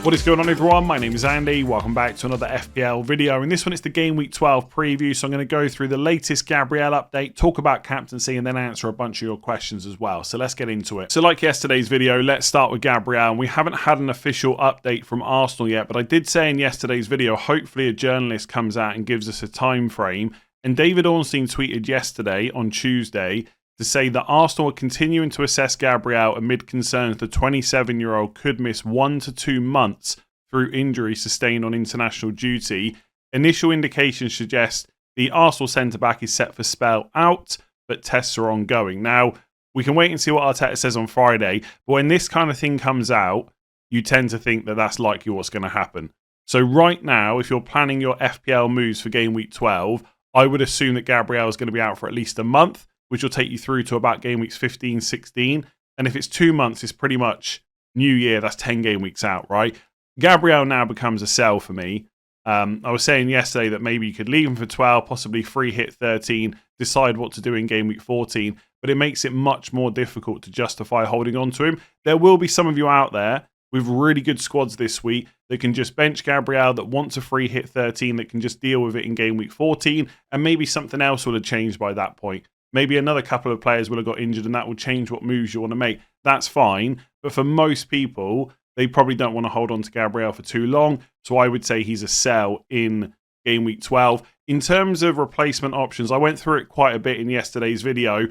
What is going on, everyone? My name is Andy. Welcome back to another FPL video. In this one, it's the Game Week 12 preview. So I'm going to go through the latest Gabriel update, talk about captaincy, and then answer a bunch of your questions as well. So let's get into it. So like yesterday's video, let's start with Gabriel. We haven't had an official update from Arsenal yet, but I did say in yesterday's video, hopefully a journalist comes out and gives us a time frame. And David Ornstein tweeted yesterday on Tuesday to say that Arsenal are continuing to assess Gabriel amid concerns the 27-year-old could miss 1 to 2 months through injury sustained on international duty. Initial indications suggest the Arsenal centre-back is set for spell out, but tests are ongoing. Now, we can wait and see what Arteta says on Friday, but when this kind of thing comes out, you tend to think that that's likely what's going to happen. So right now, if you're planning your FPL moves for Game Week 12, I would assume that Gabriel is going to be out for at least a month, which will take you through to about game weeks 15, 16. And if it's 2 months, it's pretty much New Year. That's 10 game weeks out, right? Gabriel now becomes a sell for me. I was saying yesterday that maybe you could leave him for 12, possibly free hit 13, decide what to do in game week 14. But it makes it much more difficult to justify holding on to him. There will be some of you out there with really good squads this week that can just bench Gabriel, that wants a free hit 13, that can just deal with it in game week 14. And maybe something else will have changed by that point. Maybe another couple of players will have got injured and that will change what moves you want to make. That's fine. But for most people, they probably don't want to hold on to Gabriel for too long. So I would say he's a sell in Game Week 12. In terms of replacement options, I went through it quite a bit in yesterday's video.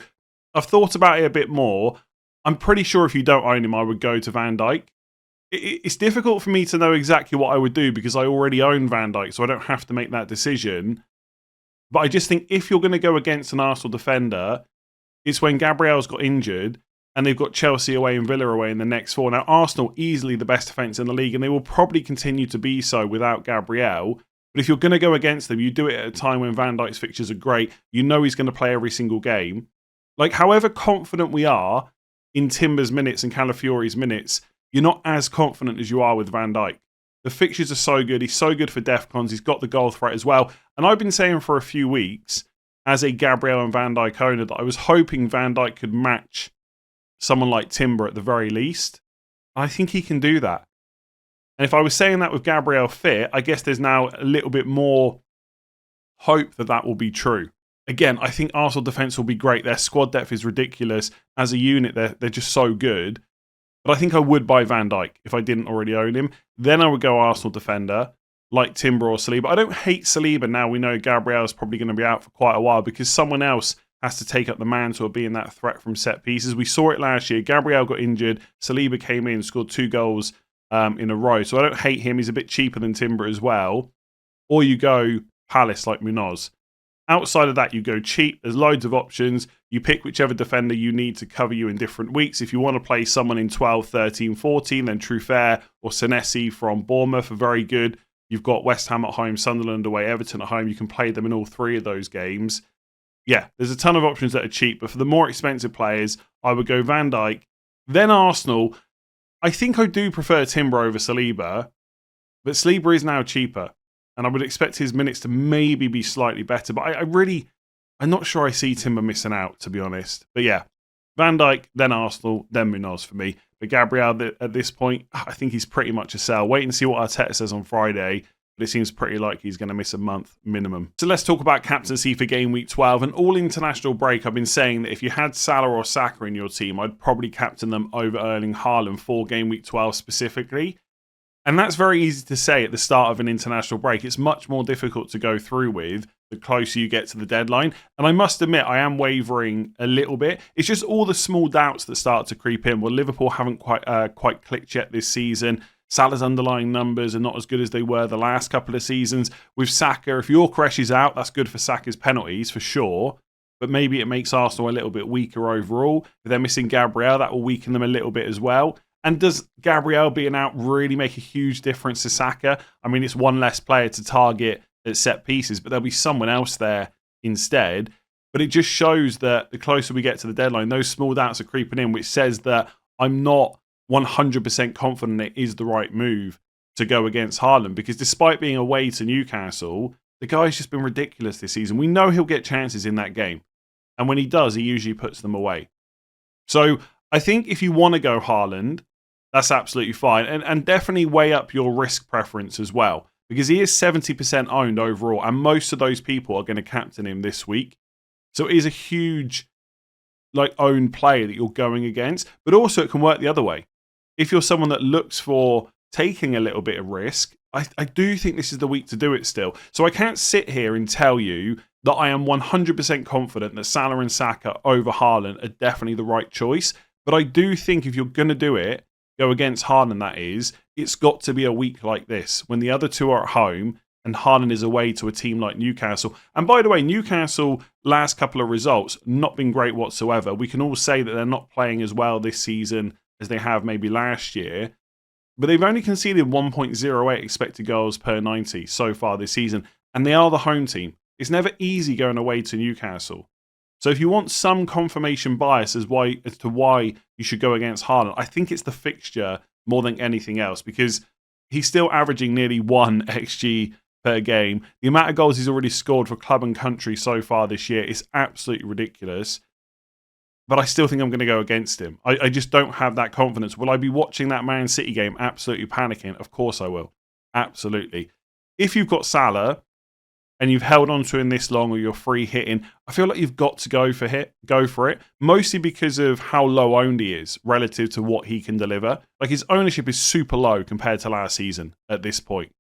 I've thought about it a bit more. I'm pretty sure if you don't own him, I would go to Van Dijk. It's difficult for me to know exactly what I would do because I already own Van Dijk, so I don't have to make that decision. But I just think if you're going to go against an Arsenal defender, it's when Gabriel's got injured and they've got Chelsea away and Villa away in the next 4. Now, Arsenal, easily the best defence in the league, and they will probably continue to be so without Gabriel. But if you're going to go against them, you do it at a time when Van Dijk's fixtures are great. You know he's going to play every single game. Like, however confident we are in Timber's minutes and Calafiori's minutes, you're not as confident as you are with Van Dijk. The fixtures are so good. He's so good for DEFCONs. He's got the goal threat as well. And I've been saying for a few weeks, as a Gabriel and Van Dijk owner, that I was hoping Van Dijk could match someone like Timber at the very least. I think he can do that. And if I was saying that with Gabriel fit, I guess there's now a little bit more hope that that will be true. Again, I think Arsenal defence will be great. Their squad depth is ridiculous. As a unit, they're just so good. But I think I would buy Van Dijk if I didn't already own him. Then I would go Arsenal defender, like Timber or Saliba. I don't hate Saliba now. We know Gabriel is probably going to be out for quite a while because someone else has to take up the mantle of being that threat from set pieces. We saw it last year. Gabriel got injured. Saliba came in, scored 2 goals in a row. So I don't hate him. He's a bit cheaper than Timber as well. Or you go Palace like Munoz. Outside of that, you go cheap. There's loads of options. You pick whichever defender you need to cover you in different weeks. If you want to play someone in 12, 13, 14, then Truffert or Senesi from Bournemouth are very good. You've got West Ham at home, Sunderland away, Everton at home. You can play them in all 3 of those games. Yeah, there's a ton of options that are cheap. But for the more expensive players, I would go Van Dijk. Then Arsenal. I think I do prefer Timber over Saliba. But Saliba is now cheaper. And I would expect his minutes to maybe be slightly better. But I'm not sure I see Timber missing out, to be honest. But yeah, Van Dijk, then Arsenal, then Munoz for me. But Gabriel, at this point, I think he's pretty much a sell. Wait and see what Arteta says on Friday. But it seems pretty likely he's going to miss a month minimum. So let's talk about captaincy for Game Week 12. And all international break, I've been saying that if you had Salah or Saka in your team, I'd probably captain them over Erling Haaland for Game Week 12 specifically. And that's very easy to say at the start of an international break. It's much more difficult to go through with the closer you get to the deadline. And I must admit, I am wavering a little bit. It's just all the small doubts that start to creep in. Well, Liverpool haven't quite clicked yet this season. Salah's underlying numbers are not as good as they were the last couple of seasons. With Saka, if Gyökeres is out, that's good for Saka's penalties for sure. But maybe it makes Arsenal a little bit weaker overall. If they're missing Gabriel, that will weaken them a little bit as well. And does Gabriel being out really make a huge difference to Saka? I mean, it's one less player to target at set pieces, but there'll be someone else there instead. But it just shows that the closer we get to the deadline, those small doubts are creeping in, which says that I'm not 100% confident it is the right move to go against Haaland. Because despite being away to Newcastle, the guy's just been ridiculous this season. We know he'll get chances in that game. And when he does, he usually puts them away. So I think if you want to go Haaland, That's absolutely fine. And definitely weigh up your risk preference as well, because he is 70% owned overall, and most of those people are going to captain him this week. So it is a huge owned player that you're going against, but also it can work the other way. If you're someone that looks for taking a little bit of risk, I do think this is the week to do it still. So I can't sit here and tell you that I am 100% confident that Salah and Saka over Haaland are definitely the right choice. But I do think if you're going to do it, go against Haaland, that is, it's got to be a week like this when the other two are at home and Haaland is away to a team like Newcastle. And by the way, Newcastle, last couple of results, not been great whatsoever. We can all say that they're not playing as well this season as they have maybe last year. But they've only conceded 1.08 expected goals per 90 so far this season. And they are the home team. It's never easy going away to Newcastle. So if you want some confirmation bias as to why you should go against Haaland, I think it's the fixture more than anything else, because he's still averaging nearly 1 XG per game. The amount of goals he's already scored for club and country so far this year is absolutely ridiculous. But I still think I'm going to go against him. I just don't have that confidence. Will I be watching that Man City game absolutely panicking? Of course I will. Absolutely. If you've got Salah and you've held on to him this long, or you're free hitting, I feel like you've got to go for it. Mostly because of how low owned he is relative to what he can deliver. Like, his ownership is super low compared to last season at this point.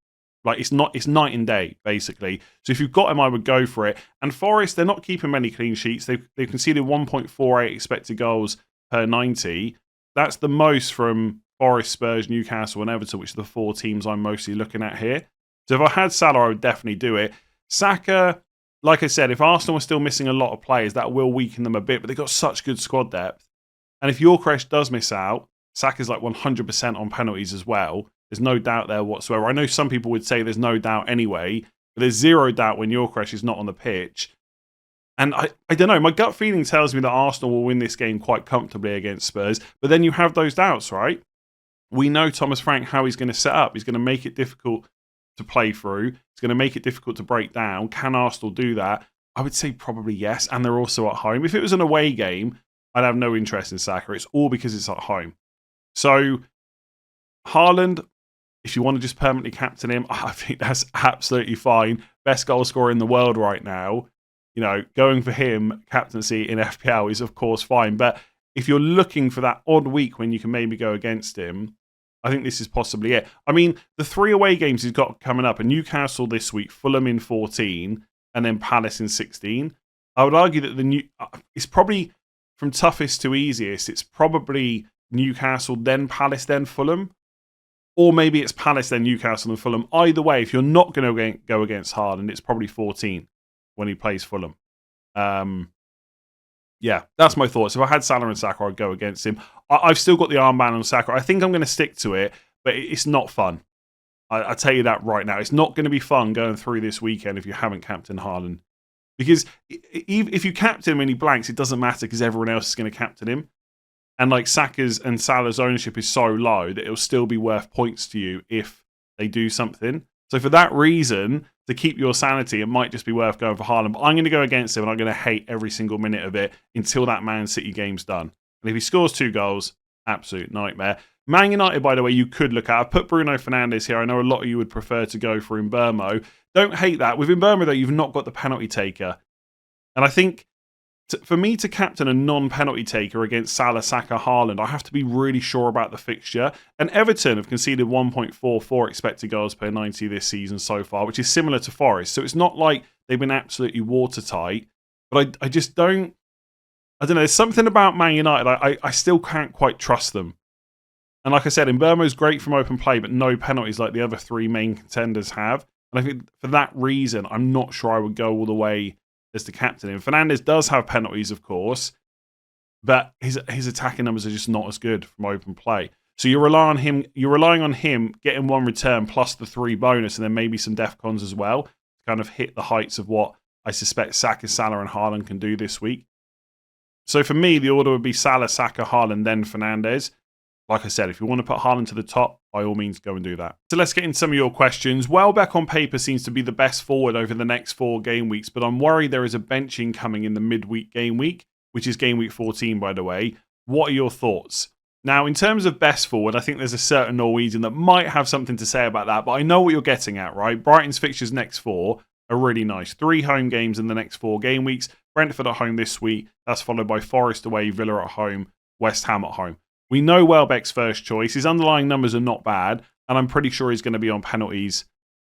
Like, it's night and day, basically. So if you've got him, I would go for it. And Forest, they're not keeping many clean sheets. They've conceded 1.48 expected goals per 90. That's the most from Forest, Spurs, Newcastle and Everton, which are the 4 teams I'm mostly looking at here. So if I had Salah, I would definitely do it. Saka, like I said, if Arsenal are still missing a lot of players, that will weaken them a bit, but they've got such good squad depth. And if Gyökeres does miss out, Saka's like 100% on penalties as well. There's no doubt there whatsoever. I know some people would say there's no doubt anyway, but there's zero doubt when Gyökeres is not on the pitch. And I don't know, my gut feeling tells me that Arsenal will win this game quite comfortably against Spurs, but then you have those doubts, right? We know Thomas Frank how he's going to set up. He's going to make it difficult to play through. It's going to make it difficult to break down. Can Arsenal do that? I would say probably yes, and they're also at home. If it was an away game, I'd have no interest in Saka. It's all because it's at home. So, Haaland, if you want to just permanently captain him, I think that's absolutely fine. Best goal scorer in the world right now. You know, going for him, captaincy in FPL is of course fine. But if you're looking for that odd week when you can maybe go against him, I think this is possibly it. I mean, the 3 away games he's got coming up are Newcastle this week, Fulham in 14, and then Palace in 16. I would argue that it's probably from toughest to easiest. It's probably Newcastle, then Palace, then Fulham. Or maybe it's Palace, then Newcastle, and Fulham. Either way, if you're not going to go against Haaland, it's probably 14 when he plays Fulham. Yeah, that's my thoughts. If I had Salah and Saka, I'd go against him. I've still got the armband on Saka. I think I'm going to stick to it, but it's not fun. I'll tell you that right now. It's not going to be fun going through this weekend if you haven't captained Haaland. Because if you captain him and he blanks, it doesn't matter because everyone else is going to captain him. And like Saka's and Salah's ownership is so low that it'll still be worth points to you if they do something. So for that reason, to keep your sanity, it might just be worth going for Haaland. But I'm going to go against him and I'm going to hate every single minute of it until that Man City game's done. And if he scores 2 goals, absolute nightmare. Man United, by the way, you could look at. I've put Bruno Fernandes here. I know a lot of you would prefer to go for Mbeumo. Don't hate that. With Mbeumo, though, you've not got the penalty taker. And I think for me to captain a non-penalty taker against Salah, Saka, Haaland, I have to be really sure about the fixture. And Everton have conceded 1.44 expected goals per 90 this season so far, which is similar to Forest. So it's not like they've been absolutely watertight. But I just don't... I don't know. There's something about Man United. I still can't quite trust them. And like I said, Mbeumo's great from open play, but no penalties like the other 3 main contenders have. And I think for that reason, I'm not sure I would go all the way as the captain. And Fernandes does have penalties, of course, but his attacking numbers are just not as good from open play. So you're relying on him getting 1 return plus the 3 bonus, and then maybe some defcons as well to kind of hit the heights of what I suspect Saka, Salah, and Haaland can do this week. So for me, the order would be Salah, Saka, Haaland, then Fernandes. Like I said, if you want to put Haaland to the top, by all means, go and do that. So let's get into some of your questions. Welbeck on paper seems to be the best forward over the next 4 game weeks, but I'm worried there is a benching coming in the midweek game week, which is game week 14, by the way. What are your thoughts? Now, in terms of best forward, I think there's a certain Norwegian that might have something to say about that, but I know what you're getting at, right? Brighton's fixtures next 4 are really nice. 3 home games in the next 4 game weeks. Brentford at home this week. That's followed by Forest away, Villa at home, West Ham at home. We know Welbeck's first choice. His underlying numbers are not bad, and I'm pretty sure he's going to be on penalties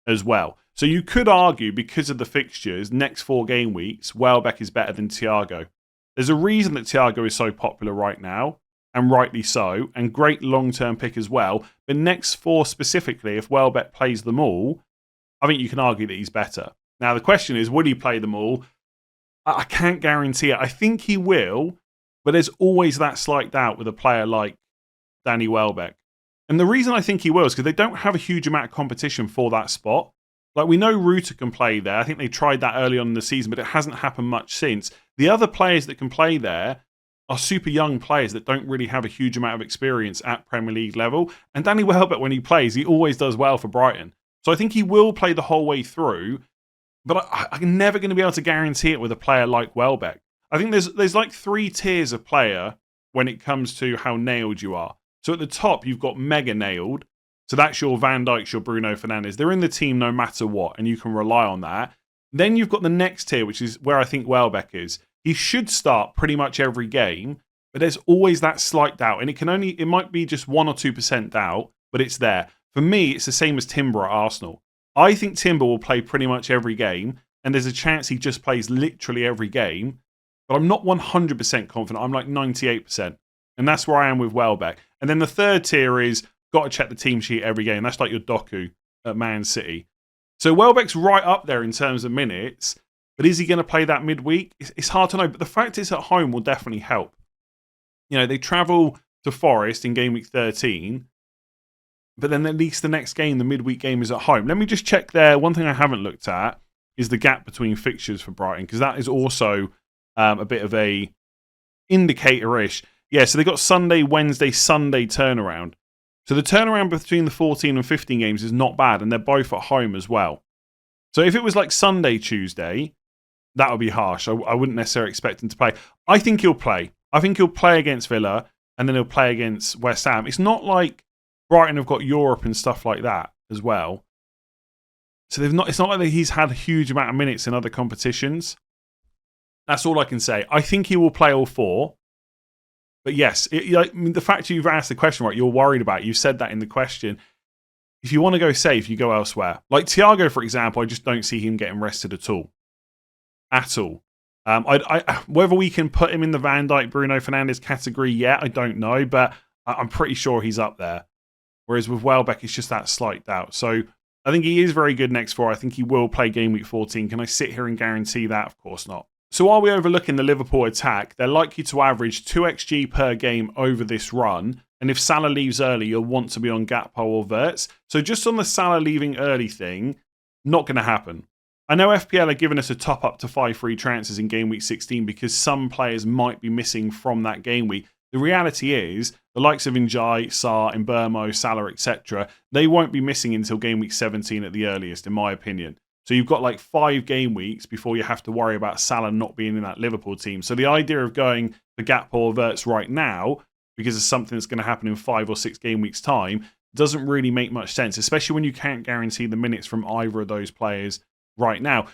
as well. So you could argue, because of the fixtures, next 4 game weeks, Welbeck is better than Thiago. There's a reason that Thiago is so popular right now, and rightly so, and great long-term pick as well. But next 4 specifically, if Welbeck plays them all, I think you can argue that he's better. Now, the question is, would he play them all? I can't guarantee it. I think he will, but there's always that slight doubt with a player like Danny Welbeck. And the reason I think he will is because they don't have a huge amount of competition for that spot. Like, we know Ruta can play there. I think they tried that early on in the season, but it hasn't happened much since. The other players that can play there are super young players that don't really have a huge amount of experience at Premier League level. And Danny Welbeck, when he plays, he always does well for Brighton. So I think he will play the whole way through, but I'm never going to be able to guarantee it with a player like Welbeck. I think there's like 3 tiers of player when it comes to how nailed you are. So at the top, you've got mega nailed. So that's your Van Dijk's, your Bruno Fernandes. They're in the team no matter what, and you can rely on that. Then you've got the next tier, which is where I think Welbeck is. He should start pretty much every game, but there's always that slight doubt. And it might be just 1 or 2% doubt, but it's there. For me, it's the same as Timber at Arsenal. I think Timber will play pretty much every game, and there's a chance he just plays literally every game. But I'm not 100% confident. I'm like 98%. And that's where I am with Welbeck. And then the third tier is, got to check the team sheet every game. That's like your Doku at Man City. So Welbeck's right up there in terms of minutes, but is he going to play that midweek? It's hard to know, but the fact it's at home will definitely help. You know, they travel to Forest in game week 13, but then at least the next game, the midweek game, is at home. Let me just check there. One thing I haven't looked at is the gap between fixtures for Brighton, because that is also a bit of a indicator-ish. Yeah, so they got Sunday, Wednesday, Sunday turnaround. So the turnaround between the 14 and 15 games is not bad, and they're both at home as well. So if it was like Sunday, Tuesday, that would be harsh. I wouldn't necessarily expect him to play. I think he'll play. I think he'll play against Villa, and then he'll play against West Ham. It's not like Brighton have got Europe and stuff like that as well. So it's not like he's had a huge amount of minutes in other competitions. That's all I can say. I think he will play all 4. But yes, the fact you've asked the question, right, you're worried about it. You've said that in the question. If you want to go safe, you go elsewhere. Like Thiago, for example, I just don't see him getting rested at all. At all. Whether we can put him in the Van Dijk, Bruno Fernandes category yet, I don't know. But I'm pretty sure he's up there. Whereas with Welbeck, it's just that slight doubt. So I think he is very good next 4. I think he will play game week 14. Can I sit here and guarantee that? Of course not. So are we overlooking the Liverpool attack? They're likely to average 2 XG per game over this run. And if Salah leaves early, you'll want to be on Gakpo or Wirtz. So just on the Salah leaving early thing, not going to happen. I know FPL are giving us a top up to 5 free transfers in game week 16 because some players might be missing from that game week. The reality is, the likes of Ndiaye, Sarr, Mbeumo, Salah, etc., they won't be missing until game week 17 at the earliest, in my opinion. So you've got like 5 game weeks before you have to worry about Salah not being in that Liverpool team. So the idea of going for Gakpo or Wirtz right now, because it's something that's going to happen in 5 or 6 game weeks' time, doesn't really make much sense, especially when you can't guarantee the minutes from either of those players right now.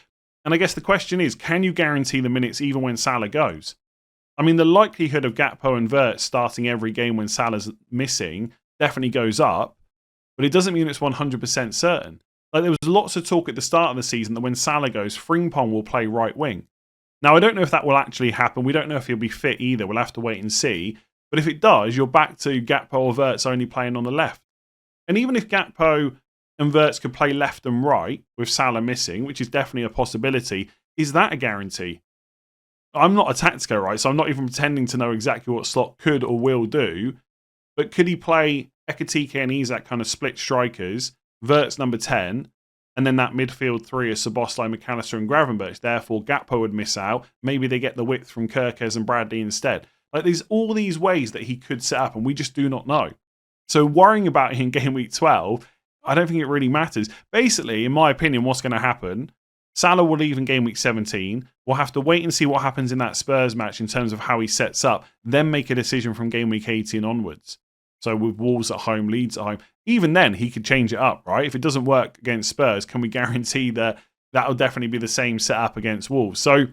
And I guess the question is, can you guarantee the minutes even when Salah goes? I mean, the likelihood of Gakpo and Wirtz starting every game when Salah's missing definitely goes up, but it doesn't mean it's 100% certain. Like, there was lots of talk at the start of the season that when Salah goes, Frimpong will play right wing. Now, I don't know if that will actually happen. We don't know if he'll be fit either. We'll have to wait and see. But if it does, you're back to Gakpo or Wirtz only playing on the left. And even if Gakpo and Wirtz could play left and right with Salah missing, which is definitely a possibility, is that a guarantee? I'm not a tactico, right? So I'm not even pretending to know exactly what Slot could or will do. But could he play Ekitike and Isak kind of split strikers, Wirtz number 10, and then that midfield 3 is Szoboszlai, McAllister and Gravenberch. Therefore, Gakpo would miss out. Maybe they get the width from Kerkez and Bradley instead. Like, there's all these ways that he could set up, and we just do not know. So worrying about it in game week 12, I don't think it really matters. Basically, in my opinion, what's going to happen Salah will leave in game week 17. We'll have to wait and see what happens in that Spurs match in terms of how he sets up, then make a decision from game week 18 onwards. So with Wolves at home, Leeds at home, even then he could change it up, right? If it doesn't work against Spurs, can we guarantee that that'll definitely be the same setup against Wolves? So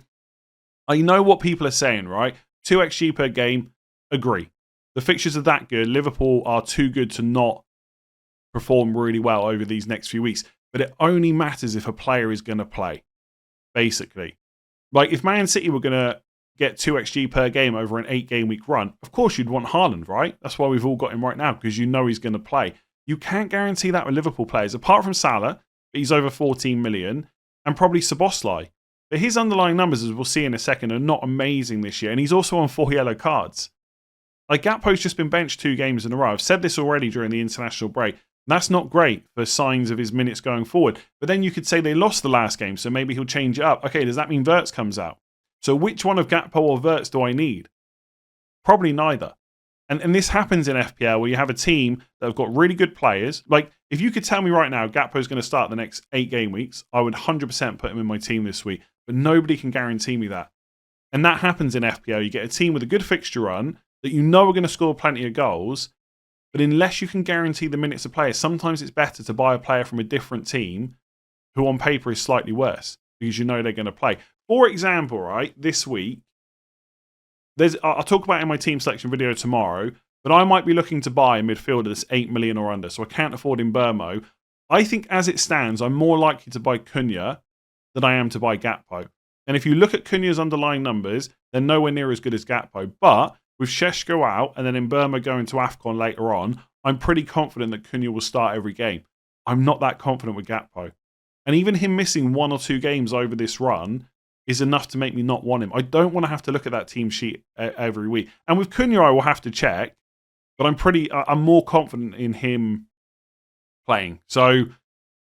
I know what people are saying, right? 2 XG per game, agree. The fixtures are that good. Liverpool are too good to not perform really well over these next few weeks. But it only matters if a player is going to play, basically. Like if Man City were going to get 2 XG per game over an 8-game week run, of course you'd want Haaland, right? That's why we've all got him right now, because you know he's going to play. You can't guarantee that with Liverpool players, apart from Salah, he's over 14 million, and probably Szoboszlai. But his underlying numbers, as we'll see in a second, are not amazing this year, and he's also on 4 yellow cards. Like Gakpo's just been benched 2 games in a row. I've said this already during the international break. That's not great for signs of his minutes going forward. But then you could say they lost the last game, so maybe he'll change it up. Okay, does that mean Wirtz comes out? So which one of Gakpo or Wirtz do I need? Probably neither. And this happens in FPL where you have a team that have got really good players. Like, if you could tell me right now Gakpo's going to start the next 8 game weeks, I would 100% put him in my team this week. But nobody can guarantee me that. And that happens in FPL. You get a team with a good fixture run that you know are going to score plenty of goals. But unless you can guarantee the minutes of players, sometimes it's better to buy a player from a different team who on paper is slightly worse because you know they're going to play. For example, right, this week, I'll talk about it in my team selection video tomorrow, but I might be looking to buy a midfielder that's 8 million or under, so I can't afford Mbeumo. I think as it stands, I'm more likely to buy Cunha than I am to buy Gakpo. And if you look at Cunha's underlying numbers, they're nowhere near as good as Gakpo. But with Šeško out and then Mbeumo going to AFCON later on, I'm pretty confident that Cunha will start every game. I'm not that confident with Gakpo. And even him missing 1 or 2 games over this run is enough to make me not want him. I don't want to have to look at that team sheet every week. And with Cunha, I will have to check, but I'm more confident in him playing. So,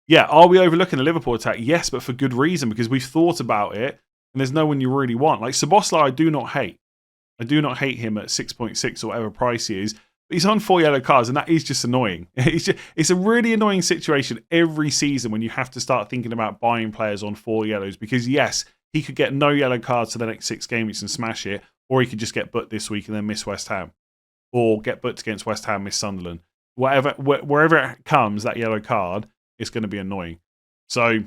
yeah, are we overlooking the Liverpool attack? Yes, but for good reason, because we've thought about it, and there's no one you really want. Like Szoboszlai, I do not hate. I do not hate him at 6.6 or whatever price he is. But he's on 4 yellow cards, and that is just annoying. It's a really annoying situation every season when you have to start thinking about buying players on 4 yellows, because yes, he could get no yellow cards for the next 6 game weeks and smash it, or he could just get booked this week and then miss West Ham, or get booked against West Ham, miss Sunderland. Wherever it comes, that yellow card, it's going to be annoying. So,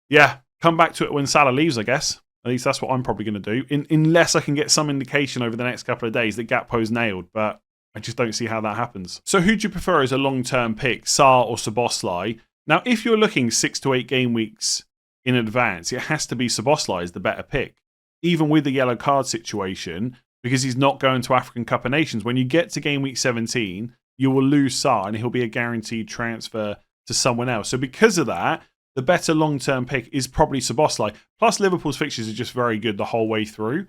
yeah, come back to it when Salah leaves, I guess. At least that's what I'm probably going to do, unless I can get some indication over the next couple of days that Gakpo's nailed, but I just don't see how that happens. So who do you prefer as a long-term pick, Sarr or Szoboszlai? Now, if you're looking 6 to 8 game weeks in advance, it has to be Szoboszlai as the better pick, even with the yellow card situation, because he's not going to African Cup of Nations. When you get to game week 17, you will lose Sarr and he'll be a guaranteed transfer to someone else. So because of that, the better long-term pick is probably Szoboszlai. Plus, Liverpool's fixtures are just very good the whole way through.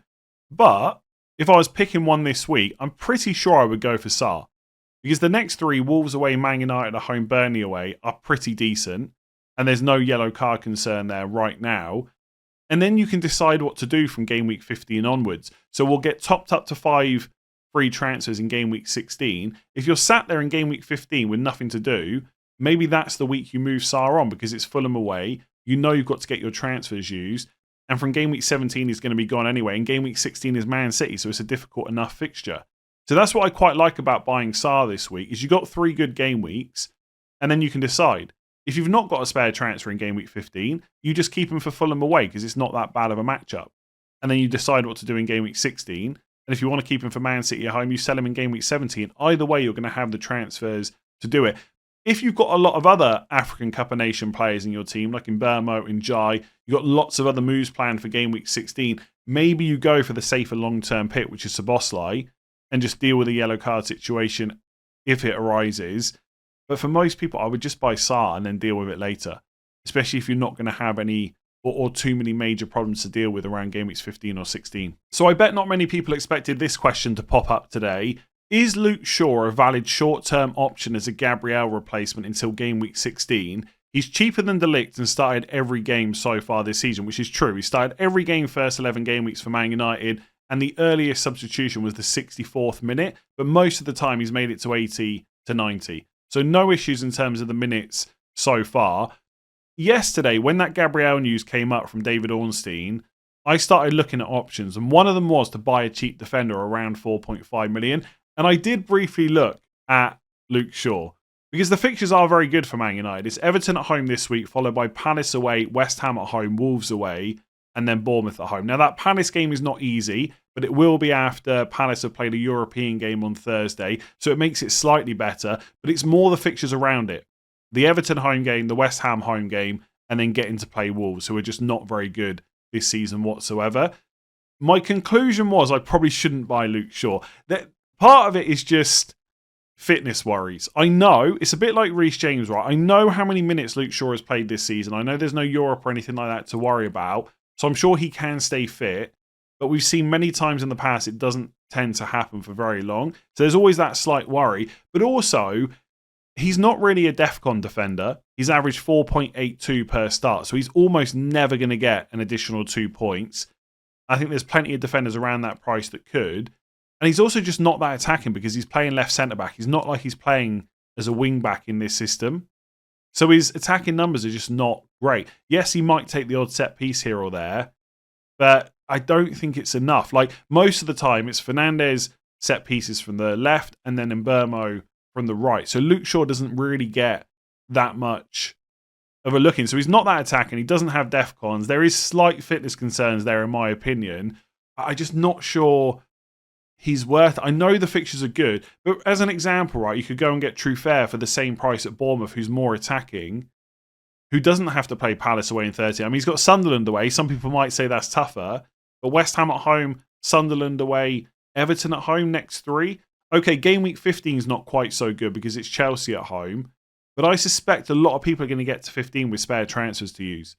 But if I was picking one this week, I'm pretty sure I would go for Sarr. Because the next 3, Wolves away, Man United at home, Burnley away, are pretty decent. And there's no yellow card concern there right now. And then you can decide what to do from game week 15 onwards. So we'll get topped up to 5 free transfers in game week 16. If you're sat there in game week 15 with nothing to do, maybe that's the week you move Sarr on because it's Fulham away. You know you've got to get your transfers used. And from game week 17, he's going to be gone anyway. And game week 16 is Man City, so it's a difficult enough fixture. So that's what I quite like about buying Sarr this week, is you've got 3 good game weeks, and then you can decide. If you've not got a spare transfer in game week 15, you just keep him for Fulham away because it's not that bad of a matchup. And then you decide what to do in game week 16. And if you want to keep him for Man City at home, you sell him in game week 17. Either way, you're going to have the transfers to do it. If you've got a lot of other African Cup of Nation players in your team, like Mbeumo, Ndiaye, you've got lots of other moves planned for game week 16, maybe you go for the safer long-term pick, which is Szoboszlai, and just deal with the yellow card situation if it arises. But for most people, I would just buy Sarr and then deal with it later, especially if you're not going to have any or too many major problems to deal with around game weeks 15 or 16. So I bet not many people expected this question to pop up today. Is Luke Shaw a valid short-term option as a Gabriel replacement until game week 16? He's cheaper than De Ligt and started every game so far this season, which is true. He started every game first 11 game weeks for Man United, and the earliest substitution was the 64th minute, but most of the time he's made it to 80 to 90. So no issues in terms of the minutes so far. yesterday, when that Gabriel news came up from David Ornstein, I started looking at options, and one of them was to buy a cheap defender around 4.5 million. And I did briefly look at Luke Shaw because the fixtures are very good for Man United. It's Everton at home this week, followed by Palace away, West Ham at home, Wolves away, and then Bournemouth at home. Now, that Palace game is not easy, but it will be after Palace have played a European game on Thursday, so it makes it slightly better, but it's more the fixtures around it. The Everton home game, the West Ham home game, and then getting to play Wolves, who are just not very good this season whatsoever. My conclusion was I probably shouldn't buy Luke Shaw. That part of it is just fitness worries. I know it's a bit like Reece James, right? I know how many minutes Luke Shaw has played this season. I know there's no Europe or anything like that to worry about, so I'm sure he can stay fit. But we've seen many times in the past it doesn't tend to happen for very long. So there's always that slight worry. But also, he's not really a DEFCON defender. He's averaged 4.82 per start, so he's almost never going to get an additional 2 points. I think there's plenty of defenders around that price that could. And he's also just not that attacking because he's playing left centre-back. He's not like he's playing as a wing-back in this system. So his attacking numbers are just not great. Yes, he might take the odd set piece here or there, but I don't think it's enough. Like, most of the time, it's Fernandes set pieces from the left and then Mbeumo from the right. So Luke Shaw doesn't really get that much of a look in. So he's not that attacking. He doesn't have DEFCONs. There is slight fitness concerns there, in my opinion. I'm just not sure he's worth it. I know the fixtures are good, but as an example, right, you could go and get Truffert for the same price at Bournemouth, who's more attacking, who doesn't have to play Palace away in 30. I mean, he's got Sunderland away. Some people might say that's tougher, but West Ham at home, Sunderland away, Everton at home next 3. Okay, game week 15 is not quite so good because it's Chelsea at home, but I suspect a lot of people are going to get to 15 with spare transfers to use,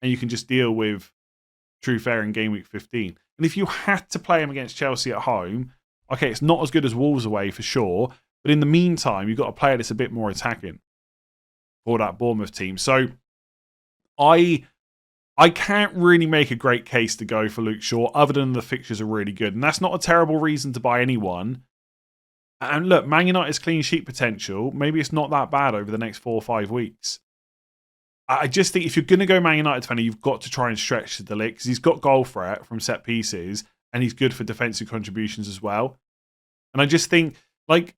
and you can just deal with Truffert in game week 15. And if you had to play him against Chelsea at home, okay, it's not as good as Wolves away for sure, but in the meantime, you've got a player that's a bit more attacking for that Bournemouth team. So I can't really make a great case to go for Luke Shaw other than the fixtures are really good. And that's not a terrible reason to buy anyone. And look, Man United's clean sheet potential, maybe it's not that bad over the next 4 or 5 weeks. I just think if you're going to go Man United defender, you've got to try and stretch to the limit because he's got goal threat from set pieces and he's good for defensive contributions as well. And I just think, like,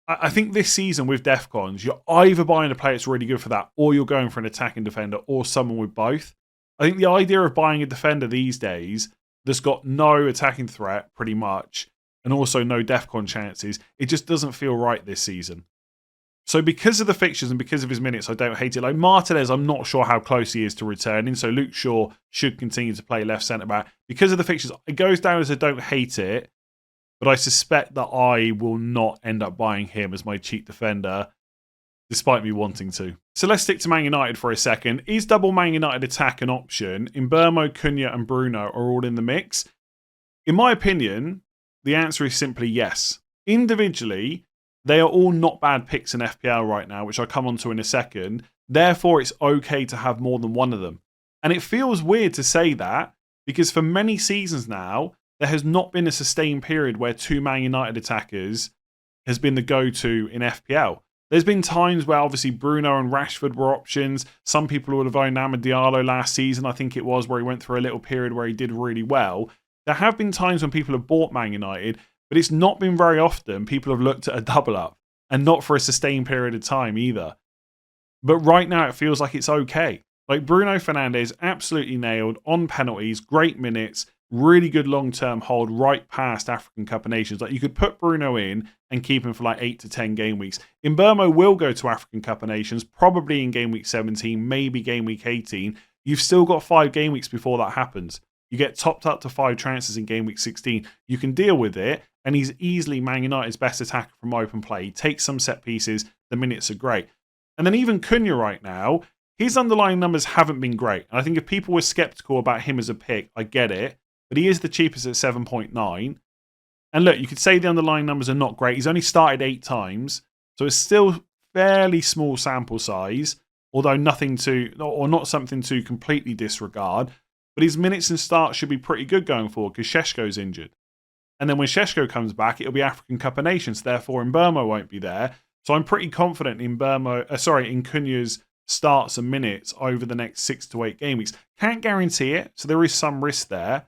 I think this season with DEFCONs, you're either buying a player that's really good for that or you're going for an attacking defender or someone with both. I think the idea of buying a defender these days that's got no attacking threat, pretty much, and also no DEFCON chances, it just doesn't feel right this season. So because of the fixtures and because of his minutes, I don't hate it. Like Martinez, I'm not sure how close he is to returning, so Luke Shaw should continue to play left centre-back. Because of the fixtures, it goes down as I don't hate it, but I suspect that I will not end up buying him as my cheap defender, despite me wanting to. So let's stick to Man United for a second. Is double Man United attack an option? Mbeumo, Cunha and Bruno are all in the mix. In my opinion, the answer is simply yes. Individually, they are all not bad picks in FPL right now, which I'll come on to in a second. Therefore, it's okay to have more than one of them. And it feels weird to say that because for many seasons now, there has not been a sustained period where 2 Man United attackers has been the go-to in FPL. There's been times where obviously Bruno and Rashford were options. Some people would have owned Ndiaye last season, I think it was, where he went through a little period where he did really well. There have been times when people have bought Man United, but it's not been very often people have looked at a double up and not for a sustained period of time either. But right now it feels like it's okay. Like Bruno Fernandes, absolutely nailed on penalties, great minutes, really good long-term hold right past African Cup of Nations. Like you could put Bruno in and keep him for like 8 to 10 game weeks. Mbeumo will go to African Cup of Nations, probably in game week 17, maybe game week 18. You've still got 5 game weeks before that happens. You get topped up to 5 transfers in game week 16. You can deal with it, and he's easily Man United's best attacker from open play. He takes some set pieces, the minutes are great. And then even Cunha right now, his underlying numbers haven't been great. And I think if people were sceptical about him as a pick, I get it. But he is the cheapest at 7.9. And look, you could say the underlying numbers are not great. He's only started 8 times. So it's still fairly small sample size, although nothing to, or not something to completely disregard. But his minutes and starts should be pretty good going forward because Šeško's injured. And then when Šeško comes back, it'll be African Cup of Nations. Therefore, Mbeumo won't be there. So I'm pretty confident in in Cunha's starts and minutes over the next 6 to 8 game weeks. Can't guarantee it, so there is some risk there.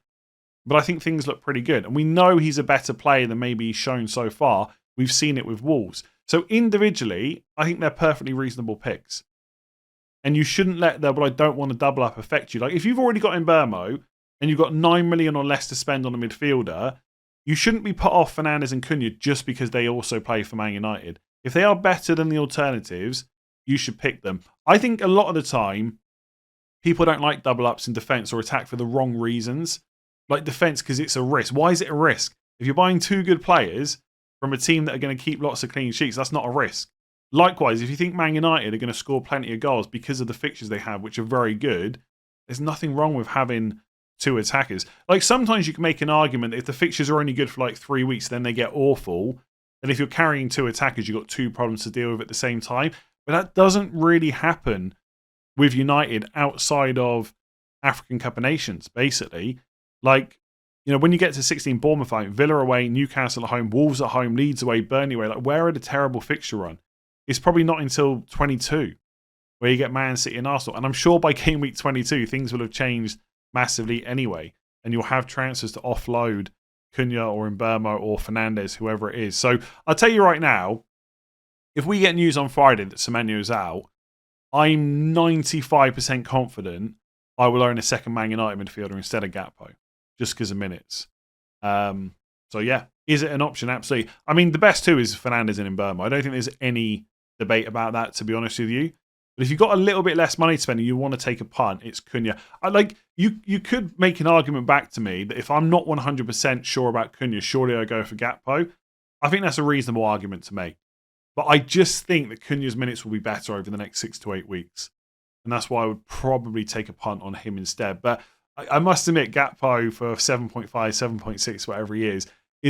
But I think things look pretty good. And we know he's a better player than maybe he's shown so far. We've seen it with Wolves. So individually, I think they're perfectly reasonable picks. And you shouldn't let the, but I don't want to double up affect you. Like if you've already got Mbeumo and you've got 9 million or less to spend on a midfielder, you shouldn't be put off Fernandes and Cunha just because they also play for Man United. If they are better than the alternatives, you should pick them. I think a lot of the time, people don't like double ups in defence or attack for the wrong reasons. Like defence because it's a risk. Why is it a risk? If you're buying 2 good players from a team that are going to keep lots of clean sheets, that's not a risk. Likewise, if you think Man United are going to score plenty of goals because of the fixtures they have, which are very good, there's nothing wrong with having 2 attackers. Like sometimes you can make an argument that if the fixtures are only good for like 3 weeks, then they get awful. And if you're carrying 2 attackers, you've got 2 problems to deal with at the same time. But that doesn't really happen with United outside of African Cup of Nations, basically. Like, you know, when you get to 16 Bournemouth out, Villa away, Newcastle at home, Wolves at home, Leeds away, Burnley away, like where are the terrible fixture run? It's probably not until 22 where you get Man City and Arsenal. And I'm sure by game week 22, things will have changed massively anyway. And you'll have transfers to offload Cunha or Mbeumo or Fernandes, whoever it is. So I'll tell you right now, if we get news on Friday that Semenyo's out, I'm 95% confident I will own a second Man United midfielder instead of Gakpo, just because of minutes. So yeah, is it an option? Absolutely. I mean, the best 2 is Fernandes and Mbeumo. I don't think there's any debate about that, to be honest with you. But if you've got a little bit less money to spend and you want to take a punt, it's Cunha. You could make an argument back to me that if I'm not 100% sure about Cunha, surely I go for Gakpo. I think that's a reasonable argument to make. But I just think that Cunha's minutes will be better over the next 6 to 8 weeks. And that's why I would probably take a punt on him instead. But I must admit, Gakpo for 7.5, 7.6, whatever he is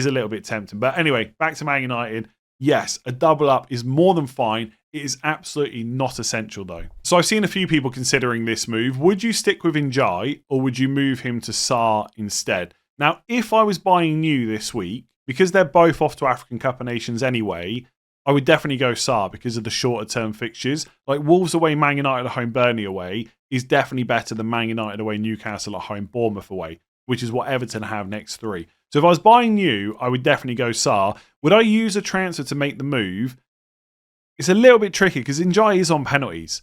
a little bit tempting. But anyway, back to Man United. Yes, a double up is more than fine. It is absolutely not essential though. So I've seen a few people considering this move. Would you stick with Ndiaye or would you move him to Sarr instead? Now, if I was buying new this week, because they're both off to African Cup of Nations anyway, I would definitely go Sarr because of the shorter term fixtures. Like Wolves away, Man United at home, Burnley away is definitely better than Man United away, Newcastle at home, Bournemouth away, which is what Everton have next 3. So if I was buying new, I would definitely go Sarr. Would I use a transfer to make the move? It's a little bit tricky because Ndiaye is on penalties.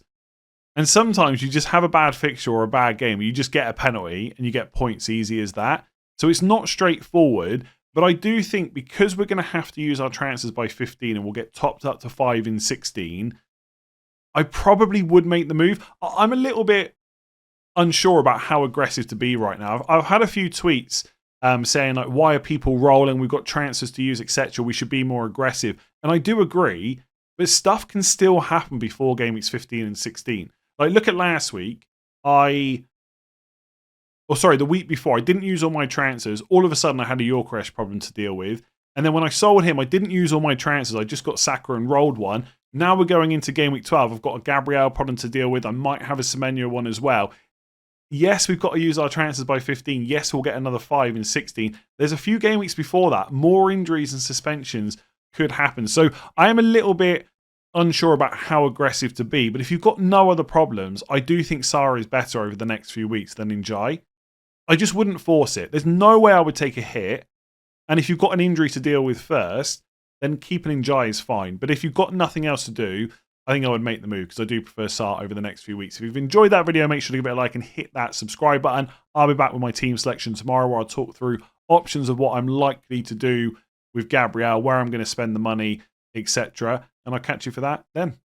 And sometimes you just have a bad fixture or a bad game. You just get a penalty and you get points easy as that. So it's not straightforward. But I do think because we're going to have to use our transfers by 15 and we'll get topped up to 5 in 16, I probably would make the move. I'm a little bit unsure about how aggressive to be right now. I've had a few tweets saying like, why are people rolling? We've got transfers to use, etc. We should be more aggressive. And I do agree, but stuff can still happen before game weeks 15 and 16. Like look at last week. The week before, I didn't use all my transfers. All of a sudden, I had a Yorkeresh problem to deal with. And then when I sold him, I didn't use all my transfers. I just got Saka and rolled one. Now we're going into game week 12. I've got a Gabriel problem to deal with. I might have a Semenyo one as well. Yes, we've got to use our transfers by 15. Yes, we'll get another 5 in 16. There's a few game weeks before that. More injuries and suspensions could happen. So I am a little bit unsure about how aggressive to be. But if you've got no other problems, I do think Sarr is better over the next few weeks than Ndiaye. I just wouldn't force it. There's no way I would take a hit. And if you've got an injury to deal with first, then keeping Ndiaye is fine. But if you've got nothing else to do, I think I would make the move because I do prefer Sarr over the next few weeks. If you've enjoyed that video, make sure to give it a like and hit that subscribe button. I'll be back with my team selection tomorrow where I'll talk through options of what I'm likely to do with Gabriel, where I'm going to spend the money, etc. And I'll catch you for that then.